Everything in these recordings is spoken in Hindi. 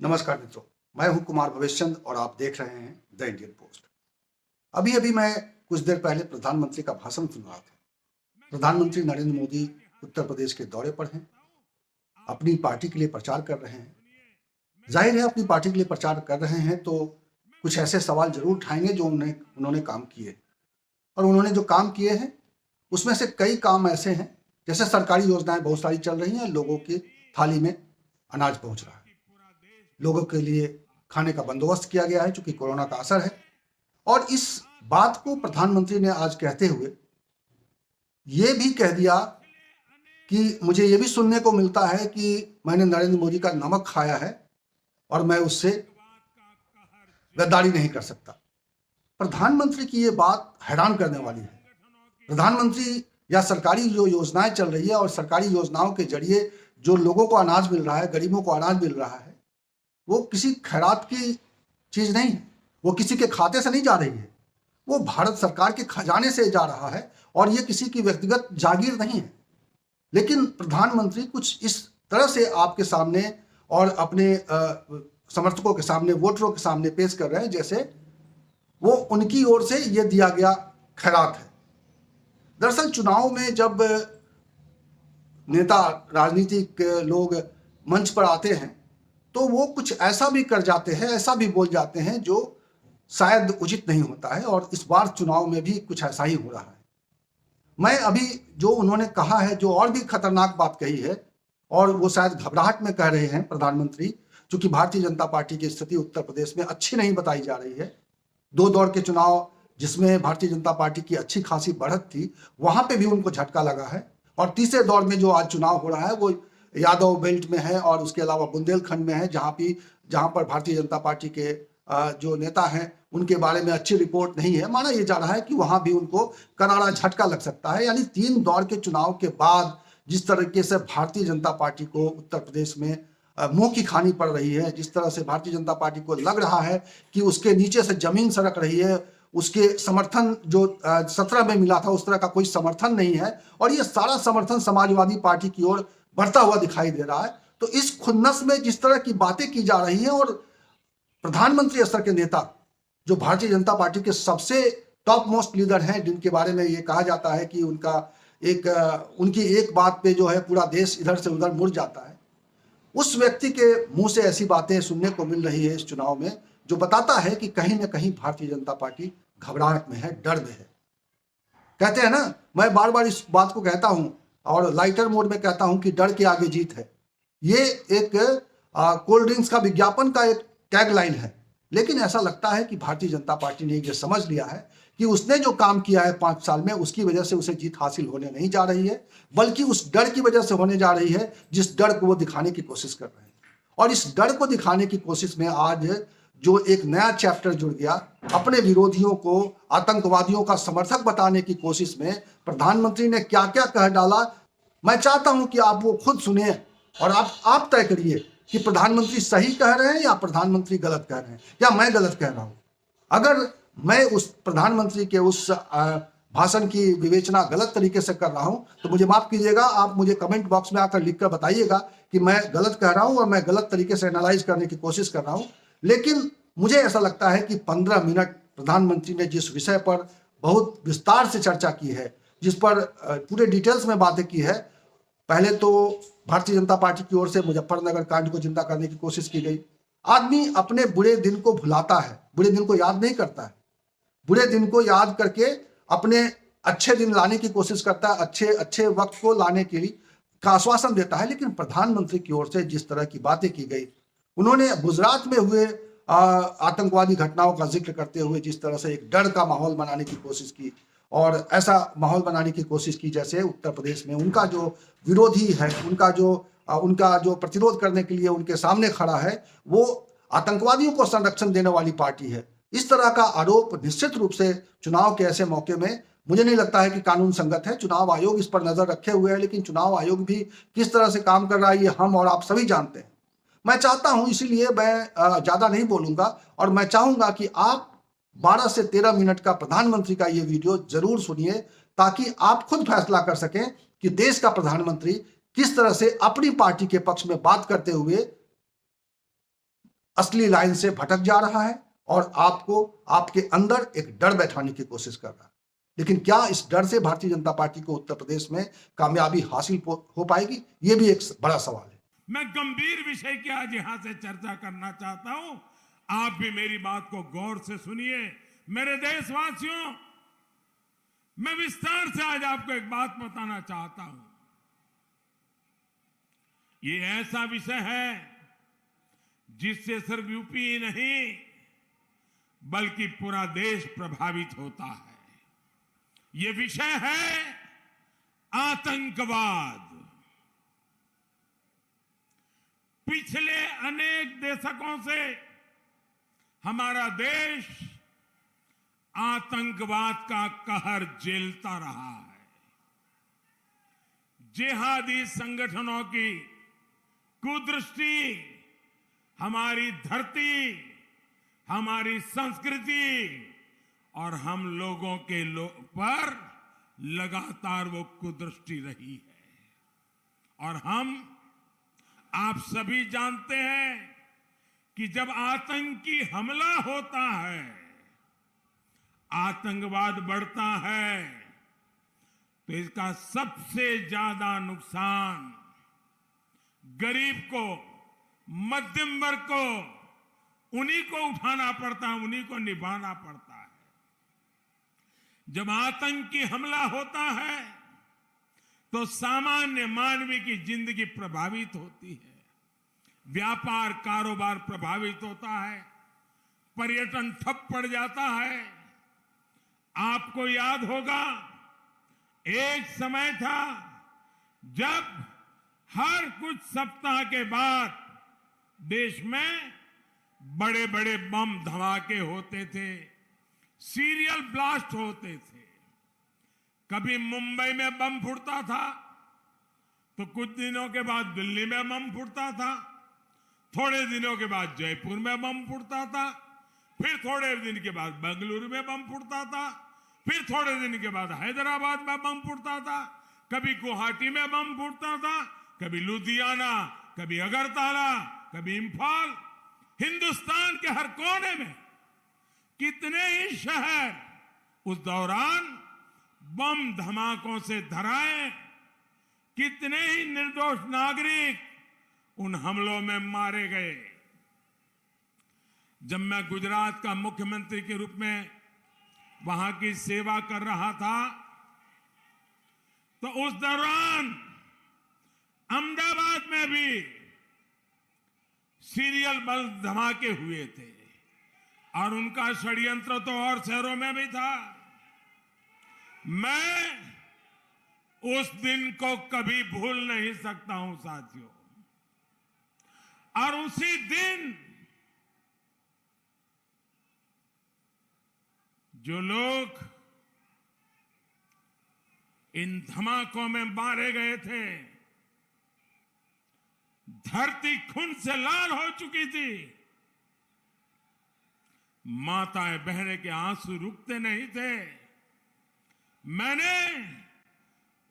नमस्कार मित्रों, मैं हूं कुमार भवेशचंद और आप देख रहे हैं द इंडियन पोस्ट। अभी अभी मैं कुछ देर पहले प्रधानमंत्री का भाषण सुन रहा था। प्रधानमंत्री नरेंद्र मोदी उत्तर प्रदेश के दौरे पर हैं, अपनी पार्टी के लिए प्रचार कर रहे हैं। जाहिर है अपनी पार्टी के लिए प्रचार कर रहे हैं तो कुछ ऐसे सवाल जरूर उठाएंगे जो उन्होंने काम किए। और उन्होंने जो काम किए हैं उसमें से कई काम ऐसे हैं, जैसे सरकारी योजनाएं बहुत सारी चल रही हैं, लोगों की थाली में अनाज पहुंच रहा है, लोगों के लिए खाने का बंदोबस्त किया गया है चूंकि कोरोना का असर है। और इस बात को प्रधानमंत्री ने आज कहते हुए ये भी कह दिया कि मुझे ये भी सुनने को मिलता है कि मैंने नरेंद्र मोदी का नमक खाया है और मैं उससे गद्दारी नहीं कर सकता। प्रधानमंत्री की ये बात हैरान करने वाली है। प्रधानमंत्री या सरकारी जो योजनाएं चल रही है और सरकारी योजनाओं के जरिए जो लोगों को अनाज मिल रहा है, गरीबों को अनाज मिल रहा है, वो किसी खैरात की चीज नहीं है, वो किसी के खाते से नहीं जा रही है, वो भारत सरकार के खजाने से जा रहा है और ये किसी की व्यक्तिगत जागीर नहीं है। लेकिन प्रधानमंत्री कुछ इस तरह से आपके सामने और अपने समर्थकों के सामने, वोटरों के सामने पेश कर रहे हैं जैसे वो उनकी ओर से ये दिया गया खैरात है। दरअसल चुनाव में जब नेता, राजनीतिक लोग मंच पर आते हैं तो वो कुछ ऐसा भी कर जाते हैं, ऐसा भी बोल जाते हैं जो शायद उचित नहीं होता है, और इस बार चुनाव में भी कुछ ऐसा ही हो रहा है। मैं अभी जो उन्होंने कहा है, जो और भी खतरनाक बात कही है, और वो शायद घबराहट में कह रहे हैं प्रधानमंत्री, क्योंकि भारतीय जनता पार्टी की स्थिति उत्तर प्रदेश में अच्छी नहीं बताई जा रही है। 2 दौर के चुनाव जिसमें भारतीय जनता पार्टी की अच्छी खासी बढ़त थी, वहां पे भी उनको झटका लगा है। और तीसरे दौर में जो आज चुनाव हो रहा है वो यादव बेल्ट में है और उसके अलावा बुंदेलखंड में है, जहां पर भारतीय जनता पार्टी के जो नेता हैं उनके बारे में अच्छी रिपोर्ट नहीं है। माना यह जा रहा है कि वहां भी उनको करारा झटका लग सकता है। यानी 3 दौर के चुनाव के बाद जिस तरीके से भारतीय जनता पार्टी को उत्तर प्रदेश में मुंह की खानी पड़ रही है, जिस तरह से भारतीय जनता पार्टी को लग रहा है कि उसके नीचे से जमीन सरक रही है, उसके समर्थन जो 17 में मिला था उस तरह का कोई समर्थन नहीं है, और ये सारा समर्थन समाजवादी पार्टी की ओर बढ़ता हुआ दिखाई दे रहा है। तो इस खुन्नस में जिस तरह की बातें की जा रही हैं, और प्रधानमंत्री स्तर के नेता जो भारतीय जनता पार्टी के सबसे टॉप मोस्ट लीडर हैं, जिनके बारे में ये कहा जाता है कि उनकी एक बात पे जो है पूरा देश इधर से उधर मुड़ जाता है, उस व्यक्ति के मुंह से ऐसी बातें सुनने को मिल रही है इस चुनाव में, जो बताता है कि कहीं ना कहीं भारतीय जनता पार्टी घबराहट में है, डर में है। कहते हैं ना, मैं बार बार इस बात को कहता हूं और लाइटर मोड में कहता हूं कि डर के आगे जीत है। ये एक कोल्ड ड्रिंक्स का विज्ञापन का एक टैगलाइन है, लेकिन ऐसा लगता है कि भारतीय जनता पार्टी ने ये समझ लिया है कि उसने जो काम किया है 5 साल में, उसकी वजह से उसे जीत हासिल होने नहीं जा रही है, बल्कि उस डर की वजह से होने जा रही है जिस डर को वो दिखाने की कोशिश कर रहे हैं। और इस डर को दिखाने की कोशिश में आज जो एक नया चैप्टर जुड़ गया, अपने विरोधियों को आतंकवादियों का समर्थक बताने की कोशिश में प्रधानमंत्री ने क्या क्या कह डाला। मैं चाहता हूं कि आप वो खुद सुनिए और आप तय करिए कि प्रधानमंत्री सही कह रहे हैं या प्रधानमंत्री गलत कह रहे हैं, या मैं गलत कह रहा हूं। अगर मैं उस प्रधानमंत्री के उस भाषण की विवेचना गलत तरीके से कर रहा हूं तो मुझे माफ कीजिएगा, आप मुझे कमेंट बॉक्स में आकर लिखकर बताइएगा कि मैं गलत कह रहा हूं और मैं गलत तरीके से एनालाइज करने की कोशिश कर रहा हूं। लेकिन मुझे ऐसा लगता है कि 15 मिनट प्रधानमंत्री ने जिस विषय पर बहुत विस्तार से चर्चा की है, जिस पर पूरे डिटेल्स में बातें की है, पहले तो भारतीय जनता पार्टी की ओर से मुजफ्फरनगर कांड को जिंदा करने की कोशिश की गई। आदमी अपने बुरे दिन को भुलाता है, बुरे दिन को याद नहीं करता है। बुरे दिन को याद करके अपने अच्छे दिन लाने की कोशिश करता है, अच्छे वक्त को लाने के लिए का आश्वासन देता है। लेकिन प्रधानमंत्री की ओर से जिस तरह की बातें की गई, उन्होंने गुजरात में हुए आतंकवादी घटनाओं का जिक्र करते हुए जिस तरह से एक डर का माहौल बनाने की कोशिश की, और ऐसा माहौल बनाने की कोशिश की जैसे उत्तर प्रदेश में उनका जो विरोधी है, उनका जो प्रतिरोध करने के लिए उनके सामने खड़ा है, वो आतंकवादियों को संरक्षण देने वाली पार्टी है। इस तरह का आरोप निश्चित रूप से चुनाव के ऐसे मौके में मुझे नहीं लगता है कि कानून संगत है। चुनाव आयोग इस पर नजर रखे हुए है, लेकिन चुनाव आयोग भी किस तरह से काम कर रहा है ये हम और आप सभी जानते हैं। मैं चाहता हूं, इसीलिए मैं ज्यादा नहीं बोलूंगा, और मैं चाहूंगा कि आप 12 से 13 मिनट का प्रधानमंत्री का ये वीडियो जरूर सुनिए, ताकि आप खुद फैसला कर सकें कि देश का प्रधानमंत्री किस तरह से अपनी पार्टी के पक्ष में बात करते हुए असली लाइन से भटक जा रहा है और आपको आपके अंदर एक डर बैठाने की कोशिश कर रहा है। लेकिन क्या इस डर से भारतीय जनता पार्टी को उत्तर प्रदेश में कामयाबी हासिल हो पाएगी, ये भी एक बड़ा सवाल है। मैं गंभीर विषय की आज यहां से चर्चा करना चाहता हूं। आप भी मेरी बात को गौर से सुनिए। मेरे देशवासियों, मैं विस्तार से आज आपको एक बात बताना चाहता हूं। ये ऐसा विषय है जिससे सिर्फ यूपी ही नहीं बल्कि पूरा देश प्रभावित होता है। ये विषय है आतंकवाद। पिछले अनेक दशकों से हमारा देश आतंकवाद का कहर झेलता रहा है। जिहादी संगठनों की कुदृष्टि हमारी धरती, हमारी संस्कृति और हम लोगों के पर लगातार वो कुदृष्टि रही है। और आप सभी जानते हैं कि जब आतंकी हमला होता है, आतंकवाद बढ़ता है, तो इसका सबसे ज्यादा नुकसान गरीब को, मध्यम वर्ग को, उन्हीं को उठाना पड़ता है, उन्हीं को निभाना पड़ता है। जब आतंकी हमला होता है तो सामान्य मानवी की जिंदगी प्रभावित होती है, व्यापार कारोबार प्रभावित होता है, पर्यटन ठप पड़ जाता है। आपको याद होगा, एक समय था जब हर कुछ सप्ताह के बाद देश में बड़े बड़े बम धमाके होते थे, सीरियल ब्लास्ट होते थे। कभी मुंबई में बम फूटता था तो कुछ दिनों के बाद दिल्ली में बम फूटता था, थोड़े दिनों के बाद जयपुर में बम फूटता था, फिर थोड़े दिन के बाद बेंगलुरु में बम फूटता था, फिर थोड़े दिन के बाद हैदराबाद में बम फूटता था, कभी गुवाहाटी में बम फूटता था, कभी लुधियाना, कभी अगरतला, कभी इम्फाल। हिंदुस्तान के हर कोने में कितने ही शहर उस दौरान बम धमाकों से धराए, कितने ही निर्दोष नागरिक उन हमलों में मारे गए। जब मैं गुजरात का मुख्यमंत्री के रूप में वहां की सेवा कर रहा था तो उस दौरान अहमदाबाद में भी सीरियल बम धमाके हुए थे और उनका षड्यंत्र तो और शहरों में भी था। मैं उस दिन को कभी भूल नहीं सकता हूं साथियों। और उसी दिन जो लोग इन धमाकों में मारे गए थे, धरती खून से लाल हो चुकी थी। माताएं बहनें के आंसू रुकते नहीं थे। मैंने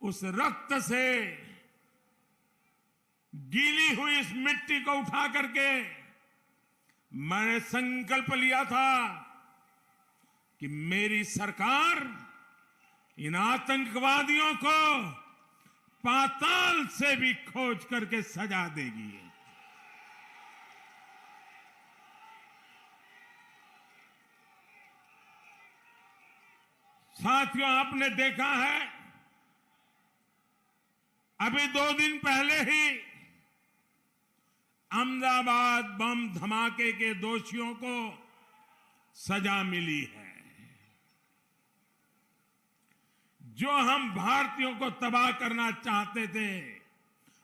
उस रक्त से गीली हुई इस मिट्टी को उठा करके मैंने संकल्प लिया था कि मेरी सरकार इन आतंकवादियों को पाताल से भी खोज करके सजा देगी। साथियों, आपने देखा है अभी 2 दिन पहले ही अहमदाबाद बम धमाके के दोषियों को सजा मिली है। जो हम भारतीयों को तबाह करना चाहते थे,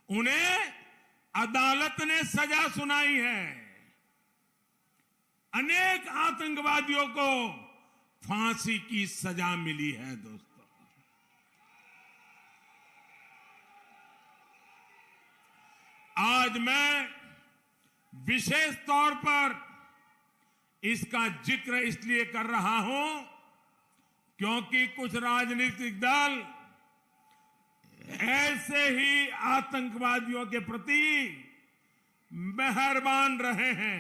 उन्हें अदालत ने सजा सुनाई है। अनेक आतंकवादियों को फांसी की सजा मिली है। दोस्तों, आज मैं विशेष तौर पर इसका जिक्र इसलिए कर रहा हूं क्योंकि कुछ राजनीतिक दल ऐसे ही आतंकवादियों के प्रति मेहरबान रहे हैं।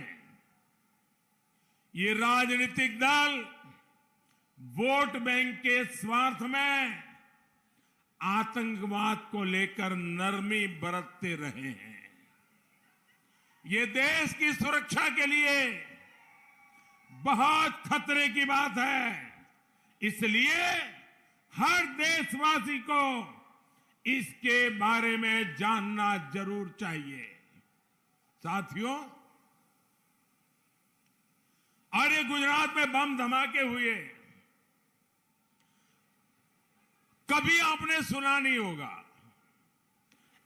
ये राजनीतिक दल वोट बैंक के स्वार्थ में आतंकवाद को लेकर नरमी बरतते रहे हैं। ये देश की सुरक्षा के लिए बहुत खतरे की बात है। इसलिए हर देशवासी को इसके बारे में जानना जरूर चाहिए। साथियों, और ये गुजरात में बम धमाके हुए, कभी आपने सुना नहीं होगा।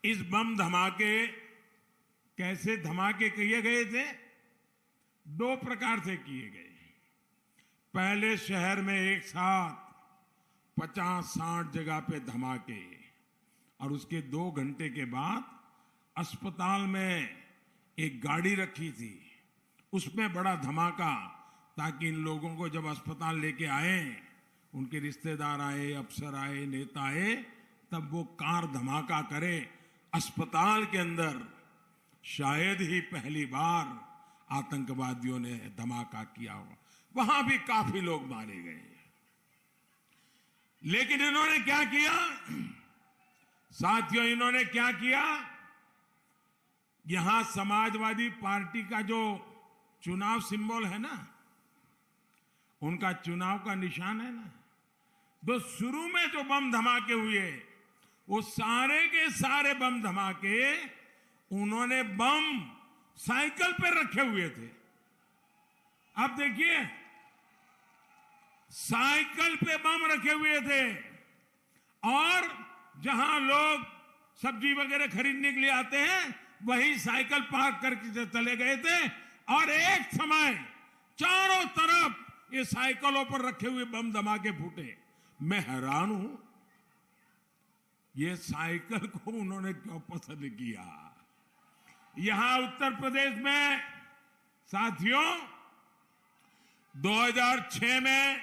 इस बम धमाके कैसे धमाके किए गए थे? दो प्रकार से किए गए। पहले शहर में एक साथ 50-60 जगह पे धमाके, और उसके 2 घंटे के बाद अस्पताल में एक गाड़ी रखी थी, उसमें बड़ा धमाका, ताकि इन लोगों को जब अस्पताल लेके आए, उनके रिश्तेदार आए, अफसर आए, नेता आए, तब वो कार धमाका करे। अस्पताल के अंदर शायद ही पहली बार आतंकवादियों ने धमाका किया हो। वहां भी काफी लोग मारे गए। लेकिन इन्होंने क्या किया साथियों? इन्होंने क्या किया? यहां समाजवादी पार्टी का जो चुनाव सिंबल है ना, उनका चुनाव का निशान है ना, तो शुरू में जो बम धमाके हुए, वो सारे के सारे बम धमाके उन्होंने बम साइकिल पर रखे हुए थे। अब देखिए, साइकिल पे बम रखे हुए थे, और जहां लोग सब्जी वगैरह खरीदने के लिए आते हैं, वहीं साइकिल पार्क करके चले गए थे। और एक समय चारों तरफ ये साइकिलों पर रखे हुए बम धमाके फूटे। मैं हैरान हूं, ये साइकिल को उन्होंने क्यों पसंद किया? यहां उत्तर प्रदेश में साथियों 2006 में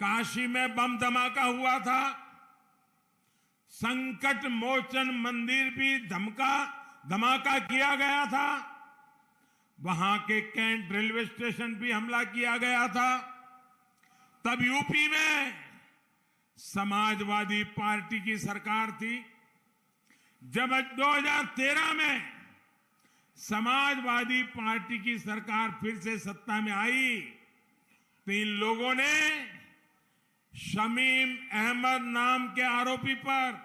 काशी में बम धमाका हुआ था। संकट मोचन मंदिर भी धमाका किया गया था। वहां के कैंट रेलवे स्टेशन भी हमला किया गया था। तब यूपी में समाजवादी पार्टी की सरकार थी। जब 2013 में समाजवादी पार्टी की सरकार फिर से सत्ता में आई, तो इन लोगों ने शमीम अहमद नाम के आरोपी पर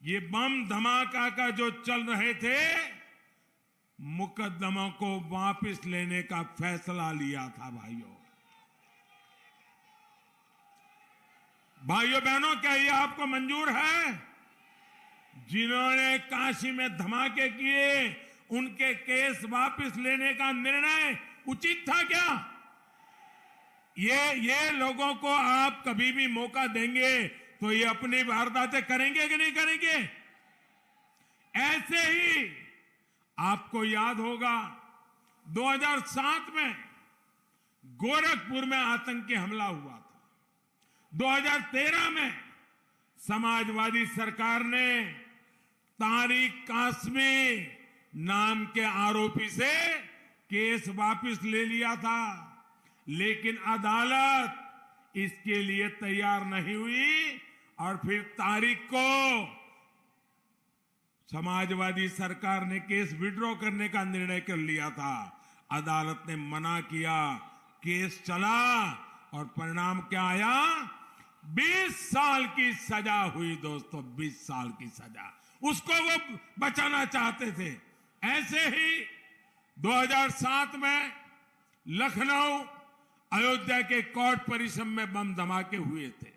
ये बम धमाका का जो चल रहे थे, मुकदमों को वापस लेने का फैसला लिया था। भाइयों बहनों, क्या ये आपको मंजूर है? जिन्होंने काशी में धमाके किए, उनके केस वापस लेने का निर्णय उचित था क्या? ये लोगों को आप कभी भी मौका देंगे तो ये अपनी वारदातें करेंगे कि नहीं करेंगे? ऐसे ही आपको याद होगा 2007 में गोरखपुर में आतंकी हमला हुआ था। 2013 में समाजवादी सरकार ने तारिक कासमी नाम के आरोपी से केस वापस ले लिया था, लेकिन अदालत इसके लिए तैयार नहीं हुई, और फिर तारिक को समाजवादी सरकार ने केस विड्रॉ करने का निर्णय कर लिया था। अदालत ने मना किया, केस चला, और परिणाम क्या आया? 20 साल की सजा हुई दोस्तों, 20 साल की सजा। उसको वो बचाना चाहते थे। ऐसे ही 2007 में लखनऊ, अयोध्या के कोर्ट परिसर में बम धमाके हुए थे।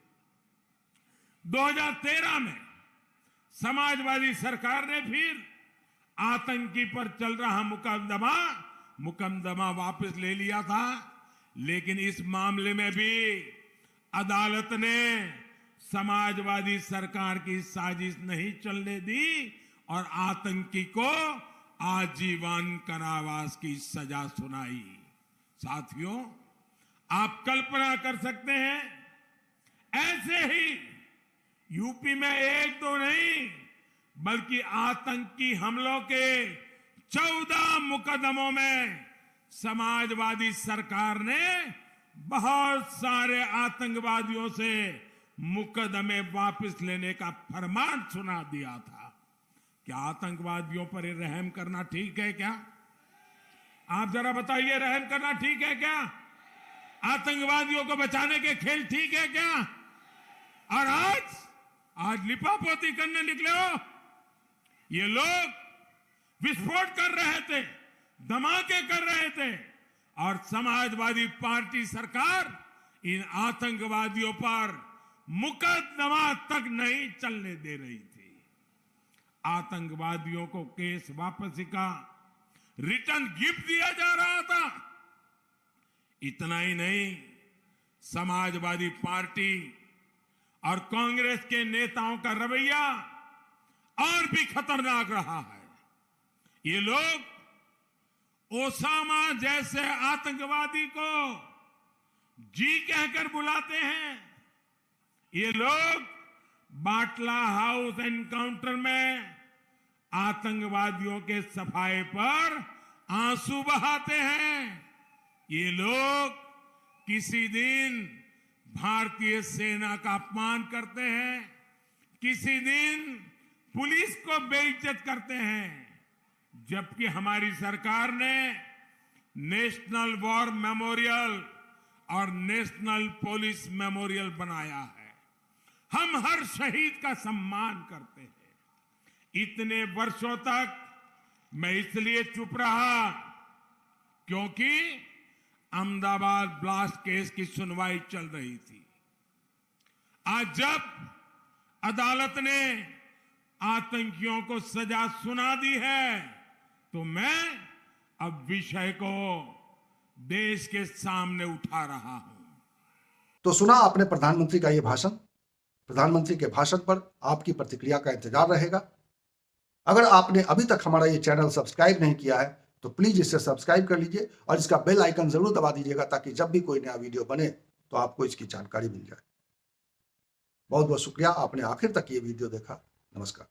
2013 में समाजवादी सरकार ने फिर आतंकी पर चल रहा मुकदमा वापस ले लिया था, लेकिन इस मामले में भी अदालत ने समाजवादी सरकार की साजिश नहीं चलने दी और आतंकी को आजीवन कारावास की सजा सुनाई। साथियों, आप कल्पना कर सकते हैं, ऐसे ही यूपी में एक दो नहीं बल्कि आतंकी हमलों के 14 मुकदमों में समाजवादी सरकार ने बहुत सारे आतंकवादियों से मुकदमे वापस लेने का फरमान सुना दिया था। क्या आतंकवादियों पर रहम करना ठीक है क्या? आप जरा बताइए, रहम करना ठीक है क्या? आतंकवादियों को बचाने के खेल ठीक है क्या? और आज लिपापोती करने निकले हो। ये लोग विस्फोट कर रहे थे, धमाके कर रहे थे, और समाजवादी पार्टी सरकार इन आतंकवादियों पर मुकदमा तक नहीं चलने दे रही थी। आतंकवादियों को केस वापसी का रिटर्न गिफ्ट दिया जा रहा था। इतना ही नहीं, समाजवादी पार्टी और कांग्रेस के नेताओं का रवैया और भी खतरनाक रहा है। ये लोग ओसामा जैसे आतंकवादी को जी कहकर बुलाते हैं। ये लोग बाटला हाउस एनकाउंटर में आतंकवादियों के सफाए पर आंसू बहाते हैं। ये लोग किसी दिन भारतीय सेना का अपमान करते हैं, किसी दिन पुलिस को बेइज्जत करते हैं, जबकि हमारी सरकार ने नेशनल वॉर मेमोरियल और नेशनल पुलिस मेमोरियल बनाया है। हम हर शहीद का सम्मान करते हैं। इतने वर्षों तक मैं इसलिए चुप रहा क्योंकि अहमदाबाद ब्लास्ट केस की सुनवाई चल रही थी। आज जब अदालत ने आतंकियों को सजा सुना दी है, तो मैं अब विषय को देश के सामने उठा रहा हूं। तो सुना आपने प्रधानमंत्री का ये भाषण। प्रधानमंत्री के भाषण पर आपकी प्रतिक्रिया का इंतजार रहेगा। अगर आपने अभी तक हमारा ये चैनल सब्सक्राइब नहीं किया है तो प्लीज इसे सब्सक्राइब कर लीजिए और इसका बेल आइकन जरूर दबा दीजिएगा, ताकि जब भी कोई नया वीडियो बने तो आपको इसकी जानकारी मिल जाए। बहुत बहुत शुक्रिया, आपने आखिर तक ये वीडियो देखा। नमस्कार।